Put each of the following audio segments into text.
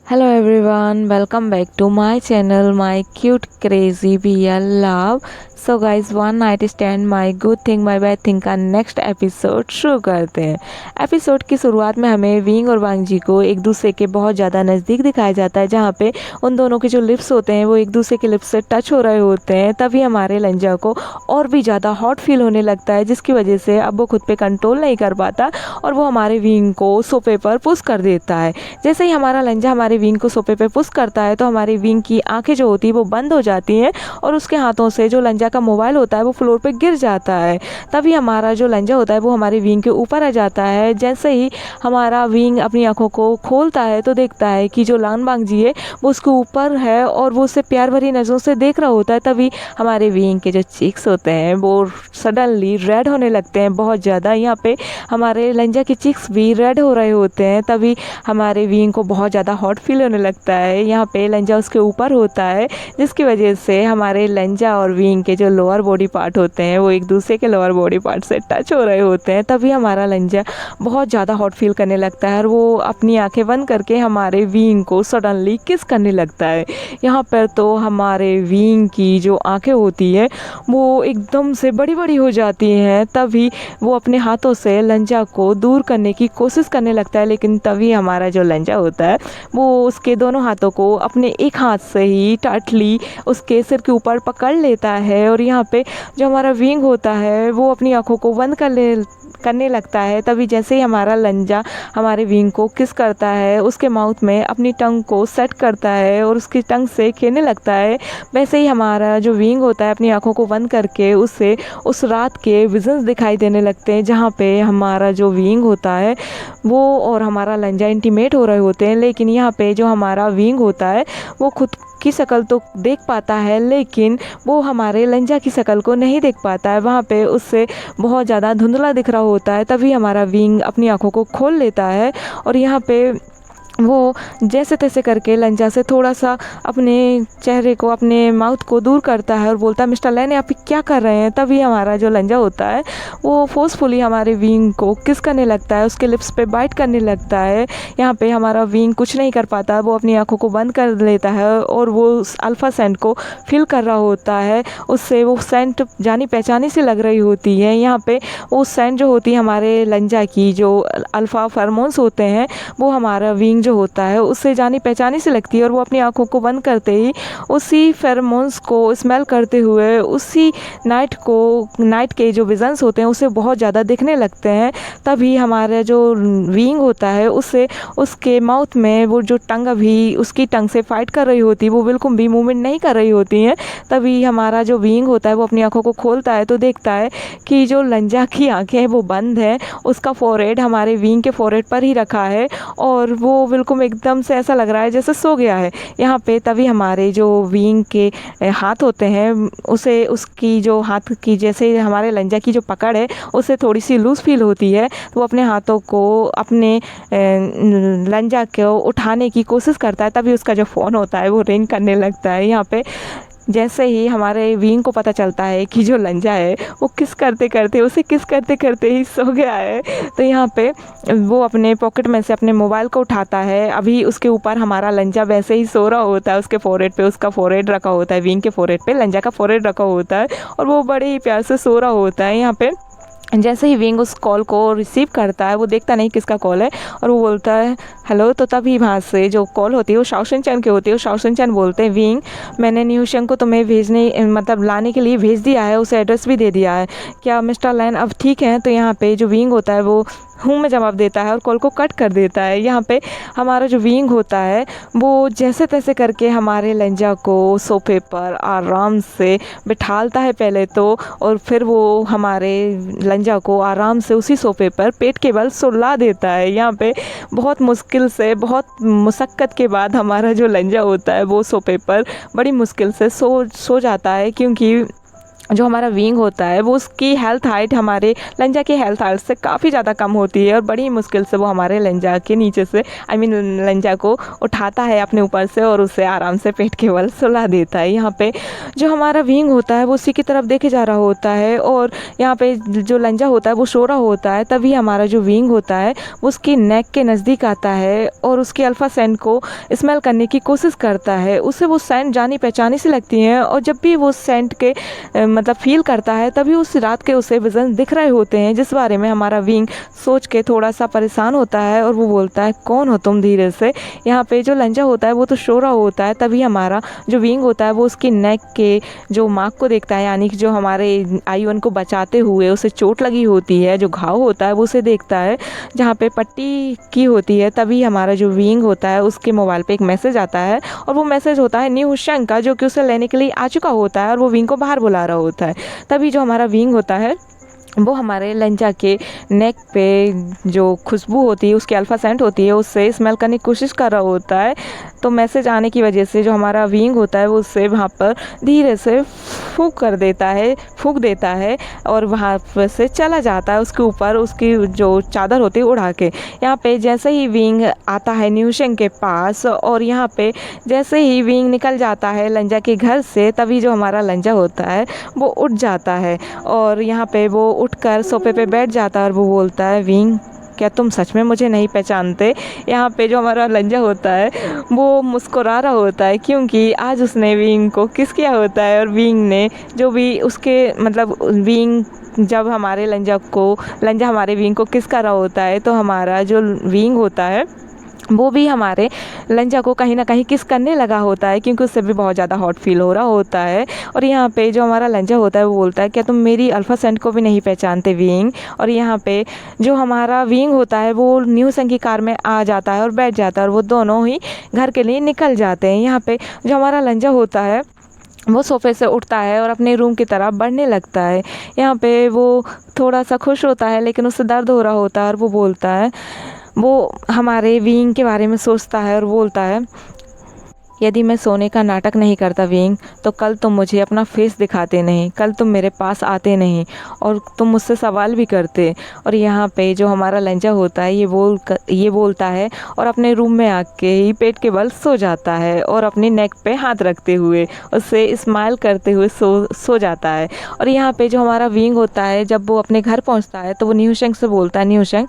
Hello everyone, welcome back to my channel, my cute crazy BL love. So guys, one night stand, my good thing, my bad thing का next episode शुरू करते हैं। Episode की शुरुआत में हमें wing और वांग जी को एक दूसरे के बहुत ज़्यादा नज़दीक दिखाया जाता है, जहाँ पे उन दोनों के जो लिप्स होते हैं वो एक दूसरे के लिप्स से टच हो रहे होते हैं। तभी हमारे लंजा को और भी ज़्यादा हॉट फील होने लगता है, जिसकी वजह से अब वो खुद पे कंट्रोल नहीं कर पाता और वो हमारे विंग को सोफे पर पुश कर देता है। जैसे ही हमारा लंजा हमारे विंग को सोफे पे पुश करता है तो हमारी विंग की आंखें जो होती है वो बंद हो जाती हैं और उसके हाथों से जो लंजा का मोबाइल होता है वो फ्लोर पे गिर जाता है। तभी हमारा जो लंजा होता है वो हमारी विंग के ऊपर आ जाता है। जैसे ही हमारा विंग अपनी आंखों को खोलता है तो देखता है कि जो लान बांग जी है वो उसके ऊपर है और वो उसे प्यार भरी नज़रों से देख रहा होता है। तभी हमारे विंग के जो चीक्स होते हैं वो सडनली रेड होने लगते हैं बहुत ज़्यादा। यहाँ पे हमारे लंजा के चीक्स भी रेड हो रहे होते हैं। तभी हमारे विंग को बहुत ज़्यादा हॉट फील होने लगता है। यहाँ पे लंजा उसके ऊपर होता है, जिसकी वजह से हमारे लंजा और विंग के जो लोअर बॉडी पार्ट होते हैं वो एक दूसरे के लोअर बॉडी पार्ट से टच हो रहे होते हैं। तभी हमारा लंजा बहुत ज़्यादा हॉट फील करने लगता है और वो अपनी आंखें बंद करके हमारे विंग को सडनली किस करने लगता है। यहाँ पर तो हमारे विंग की जो आंखें होती है वो एकदम से बड़ी बड़ी हो जाती हैं। तभी वो अपने हाथों से लंजा को दूर करने की कोशिश करने लगता है, लेकिन तभी हमारा जो लंजा होता है वो उसके दोनों हाथों को अपने एक हाथ से ही टाइटली उसके सिर के ऊपर पकड़ लेता है। और यहाँ पे जो हमारा विंग होता है वो अपनी आंखों को बंद करने लगता है। तभी जैसे ही हमारा लंजा हमारे विंग को किस करता है, उसके माउथ में अपनी टंग को सेट करता है और उसकी टंग से खेलने लगता है, वैसे ही हमारा जो विंग होता है अपनी आंखों को बंद करके उससे उस रात के विजन्स दिखाई देने लगते हैं, जहाँ पे हमारा जो विंग होता है वो और हमारा लंजा इंटीमेट हो रहे होते हैं। लेकिन यहाँ पे जो हमारा विंग होता है वो खुद की शक्ल तो देख पाता है, लेकिन वो हमारे लंजा की शक्ल को नहीं देख पाता है। वहाँ पे उससे बहुत ज़्यादा धुंधला दिख रहा होता है। तभी हमारा विंग अपनी आंखों को खोल लेता है और यहाँ पे वो जैसे तैसे करके लंजा से थोड़ा सा अपने चेहरे को, अपने माउथ को दूर करता है और बोलता है, मिस्टर लैन आप क्या कर रहे हैं। तभी हमारा जो लंजा होता है वो फोर्सफुली हमारे विंग को किस करने लगता है, उसके लिप्स पे बाइट करने लगता है। यहाँ पे हमारा विंग कुछ नहीं कर पाता, वो अपनी आंखों को बंद कर लेता है और वो उस अल्फ़ा सेंट को फील कर रहा होता है। उससे वो सेंट जानी पहचानी सी लग रही होती है। यहाँ पे वो सेंट जो होती है हमारे लंजा की, जो अल्फ़ा फार्मोन्स होते हैं, वो हमारा विंग जो होता है उससे जानी पहचानी से लगती है और वो अपनी आंखों को बंद करते ही उसी फेरोमोन्स को स्मेल करते हुए उसी नाइट के जो विजन्स होते हैं उसे बहुत ज़्यादा दिखने लगते हैं। तभी हमारा जो विंग होता है उससे उसके माउथ में वो जो टंग अभी उसकी टंग से फाइट कर रही होती है वो बिल्कुल भी मूवमेंट नहीं कर रही होती हैं। तभी हमारा जो विंग होता है वो अपनी आंखों को खोलता है तो देखता है कि जो लंजा की आंखें हैं वो बंद हैं, उसका फोरहेड हमारे विंग के फोरहेड पर ही रखा है और वो बिल्कुल एकदम से ऐसा लग रहा है जैसे सो गया है। यहाँ पे तभी हमारे जो विंग के हाथ होते हैं उसे, उसकी जो हाथ की, जैसे हमारे लंजा की जो पकड़ है उसे थोड़ी सी लूज़ फील होती है तो वो अपने हाथों को अपने लंजा को उठाने की कोशिश करता है। तभी उसका जो फ़ोन होता है वो रिंग करने लगता है। यहाँ पे जैसे ही हमारे विंग को पता चलता है कि जो लंजा है वो किस करते करते ही सो गया है, तो यहाँ पे वो अपने पॉकेट में से अपने मोबाइल को उठाता है। अभी उसके ऊपर हमारा लंजा वैसे ही सो रहा होता है, उसके फोरहेड पे उसका फोरहेड रखा होता है, विंग के फोरहेड पे लंजा का फोरहेड रखा होता है और वो बड़े ही प्यार से सो रहा होता है। यहाँ पे जैसे ही विंग उस कॉल को रिसीव करता है, वो देखता नहीं किसका कॉल है और वो बोलता है हेलो। तो तभी वहाँ से जो कॉल होती है वो शाओशन चैन की होती है। शाओशन चैन बोलते हैं, विंग मैंने न्यूशंग को तुम्हें लाने के लिए भेज दिया है, उसे एड्रेस भी दे दिया है, क्या मिस्टर लैन अब ठीक है। तो यहाँ पे जो विंग होता है वो हूँ में जवाब देता है और कॉल को कट कर देता है। यहाँ पे हमारा जो विंग होता है वो जैसे तैसे करके हमारे लंजा को सोफे पर आराम से बिठालता है पहले तो, और फिर वो हमारे लंजा को आराम से उसी सोफे पर पेट के बल सुला देता है। यहाँ पे बहुत मुश्किल से, बहुत मुशक्क़त के बाद हमारा जो लंजा होता है वो सोफे पर बड़ी मुश्किल से सो जाता है, क्योंकि जो हमारा विंग होता है वो उसकी हेल्थ हाइट हमारे लंजा की हेल्थ हाइट से काफ़ी ज़्यादा कम होती है और बड़ी मुश्किल से वो हमारे लंजा के नीचे से लंजा को उठाता है अपने ऊपर से और उसे आराम से पेट के बल सुला देता है। यहाँ पे जो हमारा विंग होता है वो उसी की तरफ देखे जा रहा होता है और यहाँ पे जो लंजा होता है वो सो रहा होता है। तभी हमारा जो विंग होता है वो उसकी नेक के नज़दीक आता है और उसकी अल्फ़ा सेंट को स्मेल करने की कोशिश करता है। उसे वो सेंट जानी पहचानी सी लगती है और जब भी वो सेंट के मतलब फील करता है तभी उस रात के उसे विज़न दिख रहे होते हैं, जिस बारे में हमारा विंग सोच के थोड़ा सा परेशान होता है और वो बोलता है कौन हो तुम, धीरे से। यहाँ पे जो लंजा होता है वो तो सो रहा होता है। तभी हमारा जो विंग होता है वो उसकी नेक के जो मार्क को देखता है, यानी कि जो हमारे आईवन को बचाते हुए उसे चोट लगी होती है, जो घाव होता है वो उसे देखता है जहाँ पे पट्टी की होती है। तभी हमारा जो विंग होता है उसके मोबाइल पे एक मैसेज आता है और वो मैसेज होता है न्यू शंक का, जो कि उसे लेने के लिए आ चुका होता है और वो विंग को बाहर बुला रहा होता है। तभी जो हमारा विंग होता है वो हमारे लंजा के नेक पे जो खुशबू होती है, उसकी अल्फ़ा सेंट होती है, उससे स्मेल करने की कोशिश कर रहा होता है। तो मैसेज आने की वजह से जो हमारा विंग होता है वो उससे वहाँ पर धीरे से फूंक देता है और वहाँ पर से चला जाता है उसके ऊपर उसकी जो चादर होती है उड़ा के। यहाँ पे जैसे ही विंग आता है न्यूशेंग के पास और यहाँ पे जैसे ही विंग निकल जाता है लंजा के घर से, तभी जो हमारा लंजा होता है वो उठ जाता है और यहाँ पे वो उठकर सोफे पे बैठ जाता है और वो बोलता है विंग, क्या तुम सच में मुझे नहीं पहचानते। यहाँ पे जो हमारा लंजा होता है वो मुस्कुरा रहा होता है क्योंकि आज उसने विंग को किस किया होता है और विंग ने जो भी उसके मतलब विंग जब हमारे लंजा हमारे विंग को किस कर रहा होता है तो हमारा जो विंग होता है वो भी हमारे लंजा को कहीं ना कहीं किस करने लगा होता है क्योंकि उससे भी बहुत ज़्यादा हॉट फील हो रहा होता है। और यहाँ पे जो हमारा लंजा होता है वो बोलता है क्या तुम मेरी अल्फ़ा सेंट को भी नहीं पहचानते विंग। और यहाँ पे जो हमारा विंग होता है वो न्यू संग की कार में आ जाता है और बैठ जाता है और वो दोनों ही घर के लिए निकल जाते हैं। यहाँ पे जो हमारा लंजा होता है वो सोफ़े से उठता है और अपने रूम की तरफ बढ़ने लगता है। यहाँ पे वो थोड़ा सा खुश होता है लेकिन उससे दर्द हो रहा होता है और वो बोलता है, वो हमारे विंग के बारे में सोचता है और बोलता है यदि मैं सोने का नाटक नहीं करता विंग तो कल तुम मुझे अपना फेस दिखाते नहीं, कल तुम मेरे पास आते नहीं और तुम मुझसे सवाल भी करते। और यहाँ पे जो हमारा लंजा होता है ये बोलता है और अपने रूम में आके ही पेट के बल सो जाता है और अपनी नेक पे हाथ रखते हुए उससे स्माइल करते हुए सो जाता है। और यहाँ पे जो हमारा विंग होता है जब वो अपने घर पहुँचता है तो वो न्यूशंग से बोलता है न्यूशंग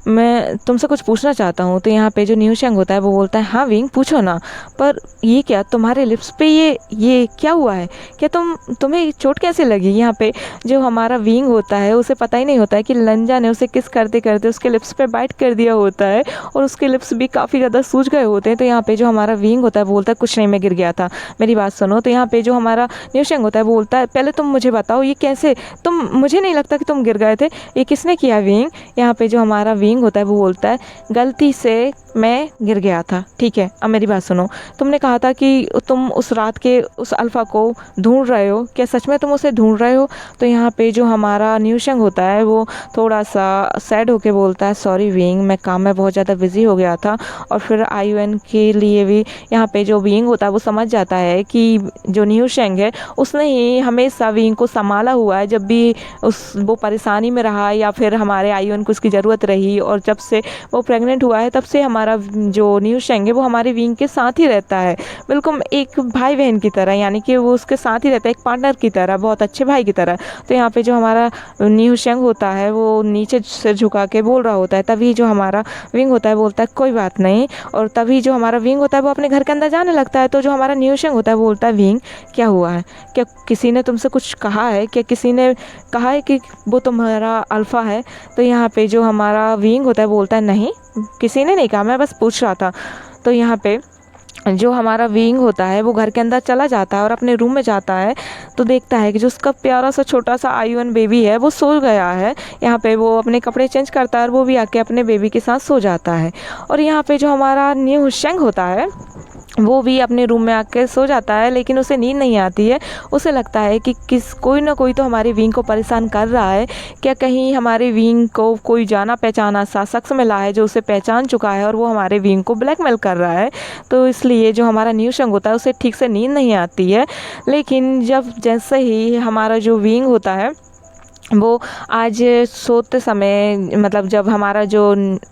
मैं तुमसे कुछ पूछना चाहता हूँ। तो यहाँ पे जो न्यूशंग होता है वो बोलता है हाँ विंग पूछो ना, पर ये क्या तुम्हारे लिप्स पे ये क्या हुआ है, क्या तुम्हें चोट कैसे लगी। यहाँ पे जो हमारा विंग होता है उसे पता ही नहीं होता है कि लंजा ने उसे किस करते करते उसके लिप्स पे बाइट कर दिया होता है और उसके लिप्स भी काफ़ी ज़्यादा सूज गए होते हैं। तो यहाँ पे जो हमारा विंग होता है वो बोलता है कुछ नहीं, मैं गिर गया था, मेरी बात सुनो। तो यहाँ पे जो हमारा न्यूशंग होता है वो बोलता है पहले तुम मुझे बताओ ये कैसे, मुझे नहीं लगता कि तुम गिर गए थे, ये किसने किया विंग। यहाँ पे जो हमारा विंग होता है वो बोलता है गलती से मैं गिर गया था, ठीक है। अब मेरी बात सुनो, तुमने कहा था कि तुम उस रात के उस अल्फ़ा को ढूंढ रहे हो, क्या सच में तुम उसे ढूंढ रहे हो। तो यहाँ पे जो हमारा न्यूशंग होता है वो थोड़ा सा सैड होके बोलता है सॉरी विंग, मैं काम में बहुत ज़्यादा बिजी हो गया था। और फिर आईयूएन के लिए भी यहाँ पे जो विंग होता है वो समझ जाता है कि जो न्यूशंग है उसने ही हमेशा विंग को संभाला हुआ है, जब भी वो परेशानी में रहा या फिर हमारे आईयूएन को उसकी ज़रूरत रही। और जब से वो प्रेग्नेंट हुआ है तब से हमारा जो न्यूशंग है वो हमारे विंग के साथ ही रहता है, बिल्कुल एक भाई बहन की तरह, यानी कि वो उसके साथ ही रहता है, एक पार्टनर की तरह, बहुत अच्छे भाई की तरह। तो यहाँ पे जो हमारा न्यूशंग होता है वो नीचे से झुका के बोल रहा होता है। तभी जो हमारा विंग होता है बोलता है कोई बात नहीं। और तभी जो हमारा विंग होता है वो अपने घर के अंदर जाने लगता है। तो जो हमारा न्यूशंग होता है वो बोलता है विंग क्या हुआ है, क्या किसी ने तुमसे कुछ कहा है, क्या किसी ने कहा है कि वो तुम्हारा अल्फ़ा है। तो यहाँ पे जो हमारा विंग होता है बोलता है नहीं, किसी ने नहीं कहा, मैं बस पूछ रहा था। तो यहाँ पे जो हमारा विंग होता है वो घर के अंदर चला जाता है और अपने रूम में जाता है तो देखता है कि जो उसका प्यारा सा छोटा सा आईयूएन बेबी है वो सो गया है। यहाँ पे वो अपने कपड़े चेंज करता है और वो भी आके अपने बेबी के साथ सो जाता है। और यहाँ पे जो हमारा न्यूशंग होता है वो भी अपने रूम में आके सो जाता है, लेकिन उसे नींद नहीं आती है। उसे लगता है कि कोई ना कोई तो हमारी विंग को परेशान कर रहा है। क्या कहीं हमारे विंग को कोई जाना पहचाना सा शख्स मिला है जो उसे पहचान चुका है और वो हमारे विंग को ब्लैकमेल कर रहा है। तो इसलिए जो हमारा न्यूशंग होता है उसे ठीक से नींद नहीं आती है। लेकिन जब जैसे ही हमारा जो विंग होता है वो आज सोते समय, मतलब जब हमारा जो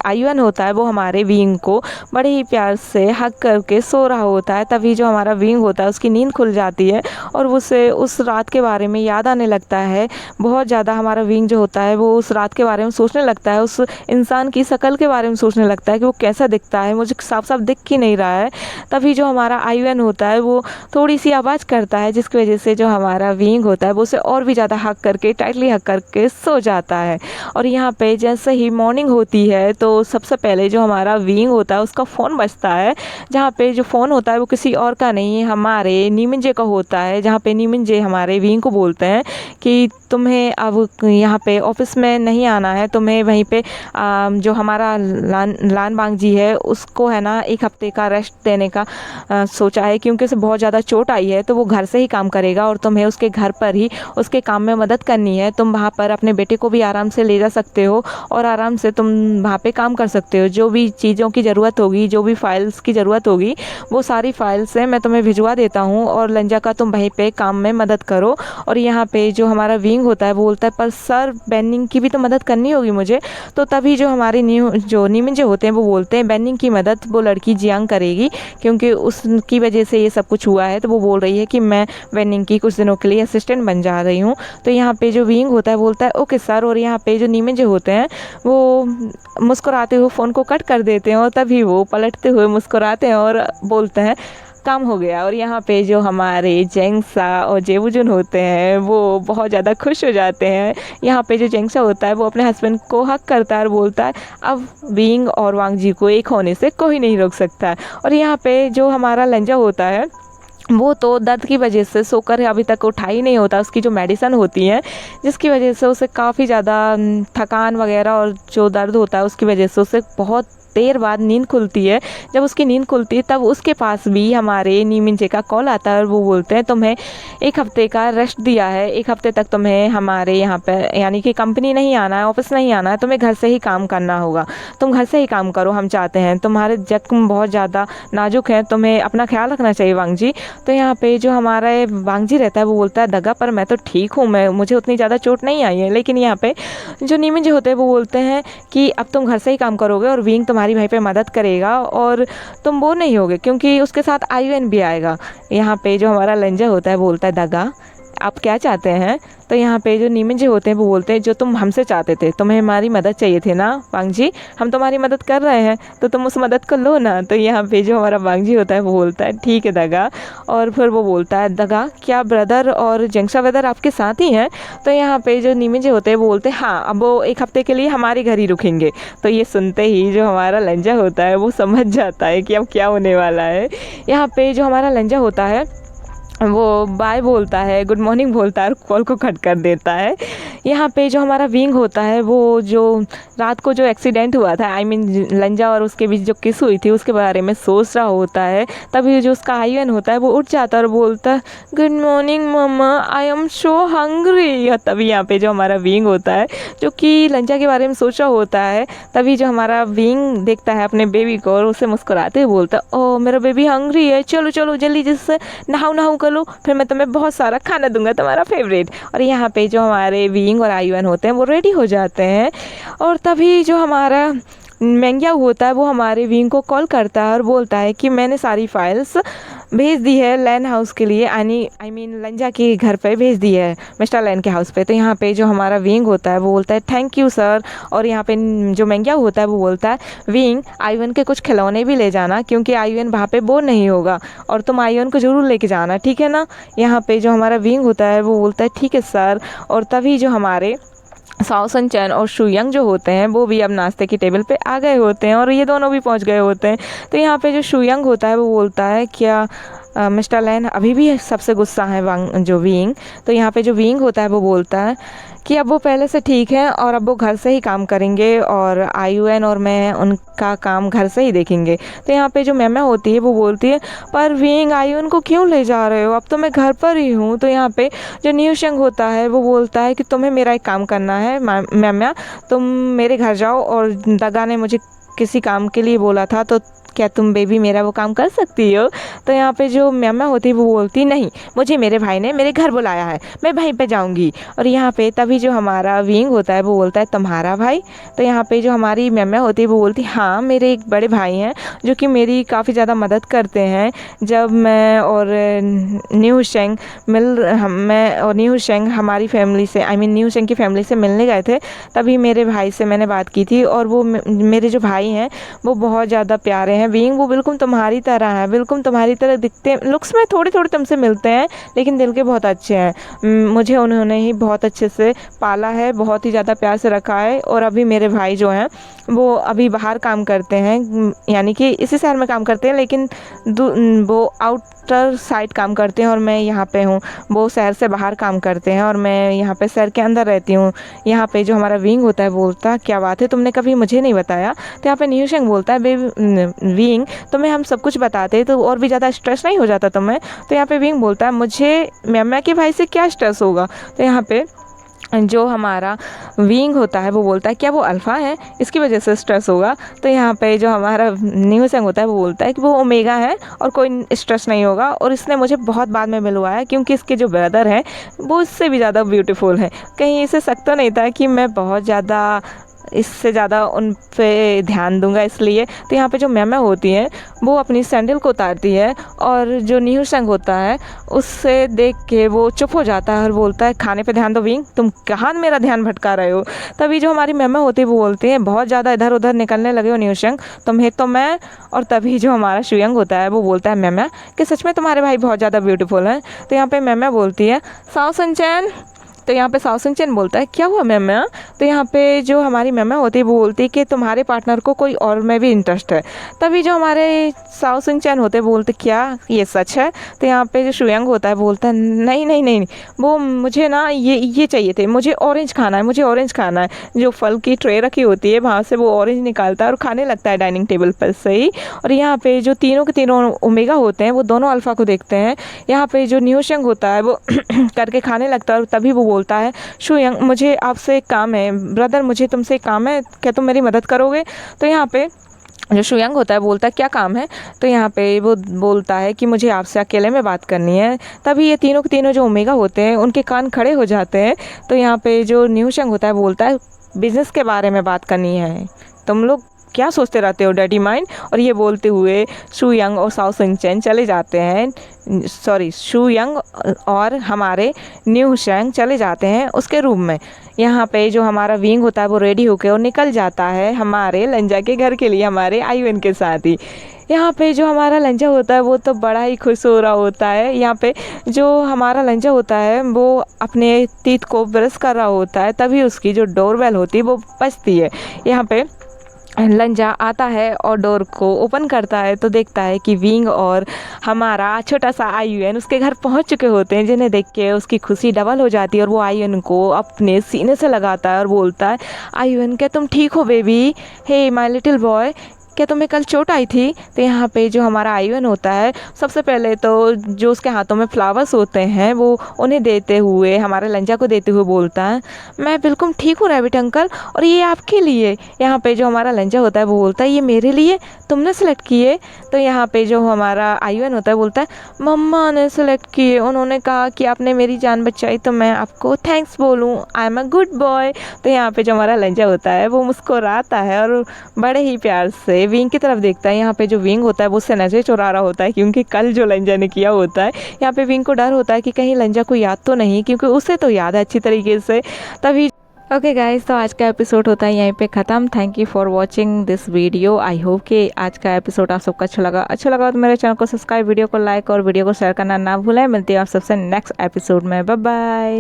आयुन होता है वो हमारे विंग को बड़े ही प्यार से हग करके सो रहा होता है, तभी जो हमारा विंग होता है उसकी नींद खुल जाती है और उसे उस रात के बारे में याद आने लगता है। बहुत ज़्यादा हमारा विंग जो होता है वो उस रात के बारे में सोचने लगता है, उस इंसान की शक्ल के बारे में सोचने लगता है कि वो कैसा दिखता है, मुझे साफ साफ दिख ही नहीं रहा है। तभी जो हमारा आयुन होता है वो थोड़ी सी आवाज़ करता है, जिसकी वजह से जो हमारा विंग होता है वो उसे और भी ज़्यादा हग करके, टाइटली हग करके सो जाता है। और यहाँ पे जैसे ही मॉर्निंग होती है तो सबसे पहले जो हमारा विंग होता है उसका फ़ोन बजता है, जहाँ पे जो फ़ोन होता है वो किसी और का नहीं, हमारे नीमिंजे का होता है। जहाँ पे नीमिंजे हमारे विंग को बोलते हैं कि तुम्हें अब यहाँ पे ऑफिस में नहीं आना है, तुम्हें वहीं पे जो हमारा लान बांग जी है उसको है ना 1 हफ्ते का रेस्ट देने का सोचा है, क्योंकि उसे बहुत ज़्यादा चोट आई है। तो वो घर से ही काम करेगा और तुम्हें उसके घर पर ही उसके काम में मदद करनी है। तुम वहाँ पर अपने बेटे को भी आराम से ले जा सकते हो और आराम से तुम वहाँ पे काम कर सकते हो। जो भी चीज़ों की ज़रूरत होगी, जो भी फाइल्स की ज़रूरत होगी, वो सारी फाइल्स है मैं तुम्हें भिजवा देता हूँ और लंजा का तुम वहीं पे काम में मदद करो। और यहाँ पे जो हमारा विंग होता है वो बोलता है पर सर बेनिंग की भी तो मदद करनी होगी मुझे। तो तभी जो हमारे नीमिंजे होते हैं वो बोलते हैं बेनिंग की मदद वो लड़की जियांग करेगी, क्योंकि उसकी वजह से ये सब कुछ हुआ है। तो वो बोल रही है कि मैं बेनिंग की कुछ दिनों के लिए असिस्टेंट बन जा रही हूँ। तो यहाँ पे जो विंग होता है बोलता है ओके सर। और यहाँ पे जो नीमिंजे होते हैं वो मुस्कुराते हुए फ़ोन को कट कर देते हैं और तभी वो पलटते हुए मुस्कुराते हैं और बोलते हैं काम हो गया। और यहाँ पे जो हमारे जेंगसा और जेबुजुन होते हैं वो बहुत ज़्यादा खुश हो जाते हैं। यहाँ पे जो जेंगसा होता है वो अपने हस्बैंड को हक करता है और बोलता है अब विंग और वांग जी को एक होने से कोई नहीं रोक सकता। और यहाँ पे जो हमारा लंजा होता है वो तो दर्द की वजह से सोकर अभी तक उठा ही नहीं होता। उसकी जो मेडिसिन होती है जिसकी वजह से उसे काफ़ी ज़्यादा थकान वगैरह और जो दर्द होता है उसकी वजह से उसे बहुत देर बाद नींद खुलती है। जब उसकी नींद खुलती है तब उसके पास भी हमारे नीमिंजे का कॉल आता है और वो बोलते हैं तुम्हें 1 हफ्ते का रेस्ट दिया है, 1 हफ्ते तक तुम्हें हमारे यहाँ पे यानी कि कंपनी नहीं आना है, ऑफिस नहीं आना है, तुम्हें घर से ही काम करना होगा। तुम घर से ही काम करो, हम चाहते हैं, तुम्हारे जख्म बहुत ज़्यादा नाजुक हैं, तुम्हें अपना ख्याल रखना चाहिए वांग जी। तो यहाँ पे जो हमारा वांग जी रहता है वो बोलता है दगा पर मैं तो ठीक हूँ, मुझे उतनी ज़्यादा चोट नहीं आई है। लेकिन यहाँ पे जो नीमिंजे होते हैं वो बोलते हैं कि अब तुम घर से ही काम करोगे और विंग तुम्हारी भाई पे मदद करेगा और तुम वो नहीं होगे, क्योंकि उसके साथ आयुन भी आएगा। यहाँ पे जो हमारा लंजा होता है बोलता है दगा आप क्या चाहते हैं। तो यहाँ पे जो नीमिंजे होते हैं वो बोलते हैं जो तुम हमसे चाहते थे, तुम्हें हमारी मदद चाहिए थी ना वांग जी, हम तुम्हारी मदद कर रहे हैं तो तुम उस मदद को लो ना। तो यहाँ पे जो हमारा वांग जी होता है वो बोलता है ठीक है दगा। और फिर वो बोलता है दगा क्या ब्रदर और जेंगसा ब्रदर आपके साथ ही हैं। तो यहाँ पे जो नीमिंजे होते हैं वो बोलते हैं हाँ अब वो 1 हफ्ते के लिए हमारे घर ही रुकेंगे। तो ये सुनते ही जो हमारा लंजा होता है वो समझ जाता है कि अब क्या होने वाला है। यहाँ पे जो हमारा लंजा होता है वो बाय बोलता है, गुड मॉर्निंग बोलता है और कॉल को कट कर देता है। यहाँ पे जो हमारा विंग होता है वो जो रात को जो एक्सीडेंट हुआ था, आई मीन लंजा और उसके बीच जो किस हुई थी उसके बारे में सोच रहा होता है। तभी जो उसका आयुन होता है वो उठ जाता है और बोलता है गुड मॉर्निंग मम्मा, आई एम सो हंग्री। तभी यहाँ पे जो हमारा विंग होता है जो कि लंजा के बारे में सोच रहा होता है, तभी जो हमारा विंग देखता है अपने बेबी को और उसे मुस्कुराते हुए बोलता है ओ मेरा बेबी हंग्री है, चलो चलो जल्दी जिससे नहाओ लो, फिर मैं तुम्हें बहुत सारा खाना दूंगा तुम्हारा फेवरेट। और यहाँ पे जो हमारे विंग और आयुन होते हैं वो रेडी हो जाते हैं। और तभी जो हमारा मेंग्या होता है वो हमारे विंग को कॉल करता है और बोलता है कि मैंने सारी फाइल्स भेज दी है लैन हाउस के लिए, आई मीन लंजा के घर पे भेज दी है, मिस्टर लैन के हाउस पे। तो यहाँ पे जो हमारा विंग होता है वो बोलता है थैंक यू सर। और यहाँ पे जो मेंग्या होता है वो बोलता है विंग आयुन के कुछ खिलौने भी ले जाना, क्योंकि आयुन वहाँ पे बोर नहीं होगा और तुम आयुन को ज़रूर लेके जाना, ठीक है ना। यहाँ पे जो हमारा विंग होता है वो बोलता है ठीक है सर। और तभी जो हमारे साओसन चैन और शुयंग जो होते हैं वो भी अब नाश्ते की टेबल पे आ गए होते हैं और ये दोनों भी पहुंच गए होते हैं। तो यहाँ पे जो शुयंग होता है वो बोलता है क्या मिस्टर लैन अभी भी सबसे गुस्सा है जो विंग। तो यहाँ पे जो विंग होता है वो बोलता है कि अब वो पहले से ठीक है और अब वो घर से ही काम करेंगे और आयुएन और मैं उनका काम घर से ही देखेंगे। तो यहाँ पे जो मैमा होती है वो बोलती है पर विंग आयुएन को क्यों ले जा रहे हो, अब तो मैं घर पर ही हूँ। तो यहाँ पे जो न्यूशंग होता है वो बोलता है कि तुम्हें मेरा एक काम करना है मैमा, तुम मेरे घर जाओ और दगा ने मुझे किसी काम के लिए बोला था, तो क्या तुम बेबी मेरा वो काम कर सकती हो। तो यहाँ पे जो मैमा होती है वो बोलती नहीं, मुझे मेरे भाई ने मेरे घर बुलाया है, मैं वहीं पे जाऊँगी। और यहाँ पे तभी जो हमारा विंग होता है वो बोलता है तुम्हारा भाई। तो यहाँ पे जो हमारी मैमा होती है वो बोलती हाँ, मेरे एक बड़े भाई हैं जो कि मेरी काफ़ी ज़्यादा मदद करते हैं। जब मैं और न्यू शेंग मैं और न्यू शेंग हमारी फैमिली से न्यू शेंग की फैमिली से मिलने गए थे, तभी मेरे भाई से मैंने बात की थी और वो मेरे जो भाई हैं वो बहुत ज़्यादा प्यारे हैं बीइंग, वो बिल्कुल तुम्हारी तरह है, बिल्कुल तुम्हारी तरह दिखते हैं। लुक्स में थोड़े थोड़े तुमसे मिलते हैं लेकिन दिल के बहुत अच्छे हैं। मुझे उन्होंने ही बहुत अच्छे से पाला है, बहुत ही ज़्यादा प्यार से रखा है। और अभी मेरे भाई जो हैं वो अभी बाहर काम करते हैं, यानी कि इसी शहर में काम करते हैं लेकिन वो आउटर साइड काम करते हैं और मैं यहाँ पे हूँ। वो शहर से बाहर काम करते हैं और मैं यहाँ पे शहर के अंदर रहती हूँ। यहाँ पे जो हमारा विंग होता है बोलता क्या बात है, तुमने कभी मुझे नहीं बताया। तो यहाँ पे न्यूशंग बोलता है विंग तुम्हें हम सब कुछ बताते तो और भी ज़्यादा स्ट्रेस नहीं हो जाता तुम्हें। तो यहाँ पे विंग बोलता है मुझे मैमा के भाई से क्या स्ट्रेस होगा। तो यहाँ पे जो हमारा विंग होता है वो बोलता है क्या वो अल्फ़ा है, इसकी वजह से स्ट्रेस होगा। तो यहाँ पे जो हमारा न्यूसेंग होता है वो बोलता है कि वो ओमेगा है और कोई स्ट्रेस नहीं होगा और इसने मुझे बहुत बाद में मिलवाया क्योंकि इसके जो ब्रदर हैं वो इससे भी ज़्यादा ब्यूटीफुल हैं। कहीं इसे शक तो नहीं था कि मैं बहुत ज़्यादा इससे ज़्यादा उन पे ध्यान दूंगा इसलिए। तो यहाँ पे जो मैमा होती हैं वो अपनी सैंडल को उतारती है और जो न्यूशंग होता है उससे देख के वो चुप हो जाता है और बोलता है खाने पे ध्यान दो विंग, तुम कहाँ मेरा ध्यान भटका रहे हो। तभी जो हमारी मैमा होती है वो बोलती है बहुत ज़्यादा इधर उधर निकलने लगे हो न्यूशंग, तुम्हें तो मैं। और तभी जो हमारा शुयंग होता है वो बोलता है मैमा कि सच में तुम्हारे भाई बहुत ज़्यादा ब्यूटीफुल हैं। तो यहाँ पे मैमा बोलती है साओ सनचैन। तो यहाँ पे साओ सनचैन बोलता है क्या हुआ मैमा। तो यहाँ पे जो हमारी मैमा होती है वो बोलती है कि तुम्हारे पार्टनर को कोई और में भी इंटरेस्ट है। तभी जो हमारे साओ सनचैन होते हैं बोलते क्या ये सच है। तो यहाँ पे जो शुयंग होता है बोलता है नहीं नहीं नहीं, वो मुझे ना ये चाहिए थे, मुझे ऑरेंज खाना है, मुझे ऑरेंज खाना है। जो फल की ट्रे रखी होती है वहाँ से वो ऑरेंज निकालता है और खाने लगता है डाइनिंग टेबल पर से ही। और यहाँ पे जो तीनों के तीनों ओमेगा होते हैं वो दोनों अल्फ़ा को देखते हैं। यहाँ पे जो न्यूशंग होता है वो करके खाने लगता है और तभी वो बोलता है शुयंग मुझे आपसे एक काम है, ब्रदर मुझे तुमसे एक काम है, क्या तुम मेरी मदद करोगे। तो यहाँ पे जो शुयंग होता है बोलता है क्या काम है। तो यहाँ पे वो बोलता है कि मुझे आपसे अकेले में बात करनी है। तभी ये तीनों के तीनों जो ओमेगा होते हैं उनके कान खड़े हो जाते हैं। तो यहाँ पे जो न्यूशंग होता है बोलता है बिजनेस के बारे में बात करनी है, तुम लोग क्या सोचते रहते हो डैडी माइंड। और ये बोलते हुए शुयंग और साओ सनचैन चले जाते हैं, सॉरी शुयंग और हमारे न्यूशंग चले जाते हैं उसके रूम में। यहाँ पे जो हमारा विंग होता है वो रेडी होकर और निकल जाता है हमारे लंजा के घर के लिए हमारे आयुएन के साथ ही। यहाँ पे जो हमारा लंजा होता है वो तो बड़ा ही खुश हो रहा होता है। यहाँ पे जो हमारा लंजा होता है वो अपने टीथ को ब्रश कर रहा होता है, तभी उसकी जो डोरबेल होती है वो बजती है। यहाँ पे लंजा आता है और डोर को ओपन करता है तो देखता है कि विंग और हमारा छोटा सा आयुएन उसके घर पहुंच चुके होते हैं, जिन्हें देख के उसकी खुशी डबल हो जाती है और वो आयुएन को अपने सीने से लगाता है और बोलता है आयुएन क्या तुम ठीक हो baby, hey my little boy, क्या तुम्हें कल चोट आई थी। तो यहाँ पे जो हमारा आयुएन होता है सबसे पहले तो जो उसके हाथों में फ्लावर्स होते हैं वो उन्हें देते हुए हमारे लंजा को देते हुए बोलता है मैं बिल्कुल ठीक हूँ रैबिट अंकल और ये आपके लिए। यहाँ पे जो हमारा लंजा होता है वो बोलता है ये मेरे लिए, तुमने सेलेक्ट किए। तो यहाँ पे जो हमारा आयुएन होता है बोलता है मम्मा ने सेलेक्ट किए, उन्होंने कहा कि आपने मेरी जान बचाई तो मैं आपको थैंक्स बोलूँ, I am a good boy. तो यहाँ पे जो हमारा लंजा होता है वो मुस्कुराता है और बड़े ही प्यार से विंग की तरफ देखता है। यहाँ पे जो विंग होता है वो उससे नजर चुरा रहा होता है क्योंकि कल जो लंजा ने किया होता है। यहाँ पे विंग को डर होता है कि कहीं लंजा को याद तो नहीं, क्योंकि उसे तो याद है अच्छी तरीके से। तभी ओके गाइस, तो आज का एपिसोड होता है यहीं पे ख़त्म। Thank you for watching this video. I hope कि आज का एपिसोड आप सबको अच्छा लगा तो मेरे चैनल को सब्सक्राइब, वीडियो को लाइक और वीडियो को शेयर करना ना भूलें। मिलती है आप सबसे नेक्स्ट एपिसोड में। Bye bye.